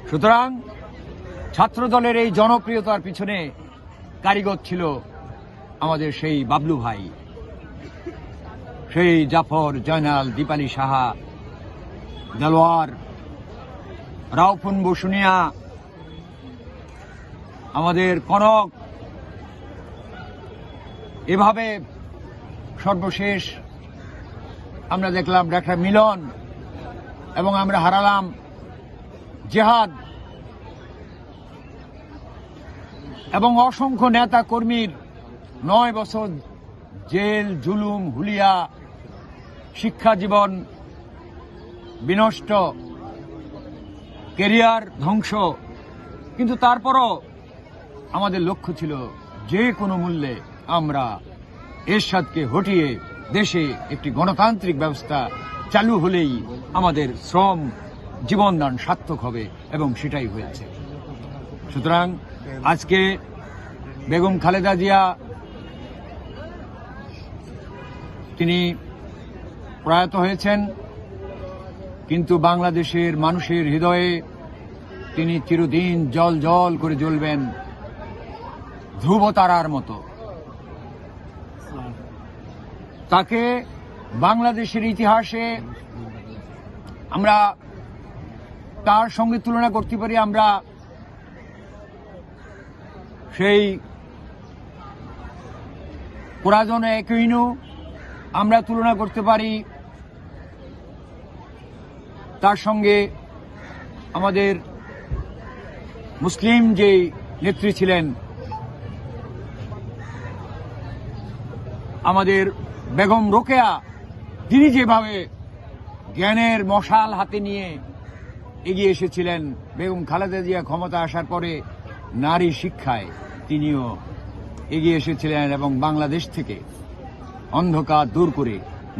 সুতরাং ছাত্র দলের এই জনপ্রিয়তার পিছনে কারিগর ছিল আমাদের সেই বাবলু ভাই, সেই জাফর, জয়নাল, দীপালি সাহা, দেলোয়ার, রাউফুন বসুনিয়া, আমাদের কনক। এভাবে সর্বশেষ আমরা দেখলাম ডাক্তার মিলন, এবং আমরা হারালাম জেহাদ, এবং অসংখ্য নেতা কর্মীর 9 বছর জেল, জুলুম, হুলিয়া, শিক্ষা জীবন বিনষ্ট, ক্যারিয়ার ধ্বংস। কিন্তু তারপরও আমাদের লক্ষ্য ছিল যে কোনো মূল্যে আমরা এরশাদকে হটিয়ে দেশে একটি গণতান্ত্রিক ব্যবস্থা চালু হলেই আমাদের শ্রম, জীবনদান সার্থক হবে, এবং সেটাই হয়েছে। সুতরাং আজকে বেগম খালেদা জিয়া তিনি প্রয়াত হয়েছেন, কিন্তু বাংলাদেশের মানুষের হৃদয়ে তিনি চিরদিন জল জল করে জ্বলবেন ধ্রুব তারার মতো। তাকে বাংলাদেশের ইতিহাসে আমরা তার সঙ্গে তুলনা করতে পারি, আমরা সেই কোরাজন একুইনো আমরা তুলনা করতে পারি, তার সঙ্গে আমাদের মুসলিম যে নেত্রী ছিলেন আমাদের বেগম রোকেয়া, তিনি যেভাবে জ্ঞানের মশাল হাতে নিয়ে এগিয়ে এসেছিলেন, বেগম খালেদা জিয়া ক্ষমতা আসার পরে নারী শিক্ষায় তিনিও এগিয়ে এসেছিলেন, এবং বাংলাদেশ থেকে অন্ধকার দূর করে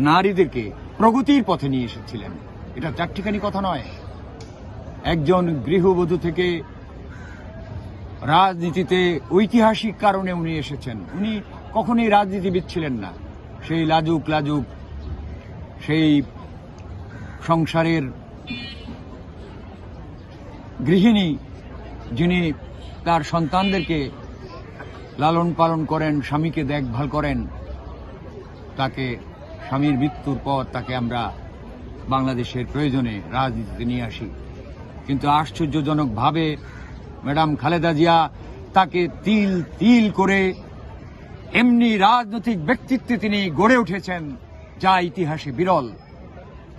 নারীদেরকে প্রগতির পথে নিয়ে এসেছিলেন। এটা চারটিখানি কথা নয়। একজন গৃহবধূ থেকে রাজনীতিতে ঐতিহাসিক কারণে উনি এসেছেন। উনি কখনোই রাজনীতিবিদ ছিলেন না। সেই লাজুক সেই সংসারের গৃহিণী, যিনি তার সন্তানদেরকে লালন পালন করেন, স্বামীকে দেখভাল করেন, তাকে স্বামীর মৃত্যুর পর তাকে আমরা বাংলাদেশের প্রয়োজনে রাজনীতিতে নিয়ে আসি। কিন্তু আশ্চর্যজনকভাবে ম্যাডাম খালেদা জিয়া তাকে তিল তিল করে এমনি রাজনৈতিক ব্যক্তিত্বে তিনি গড়ে উঠেছেন যা ইতিহাসে বিরল।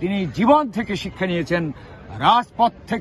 তিনি জীবন থেকে শিক্ষা নিয়েছেন, রাজপথ থেকে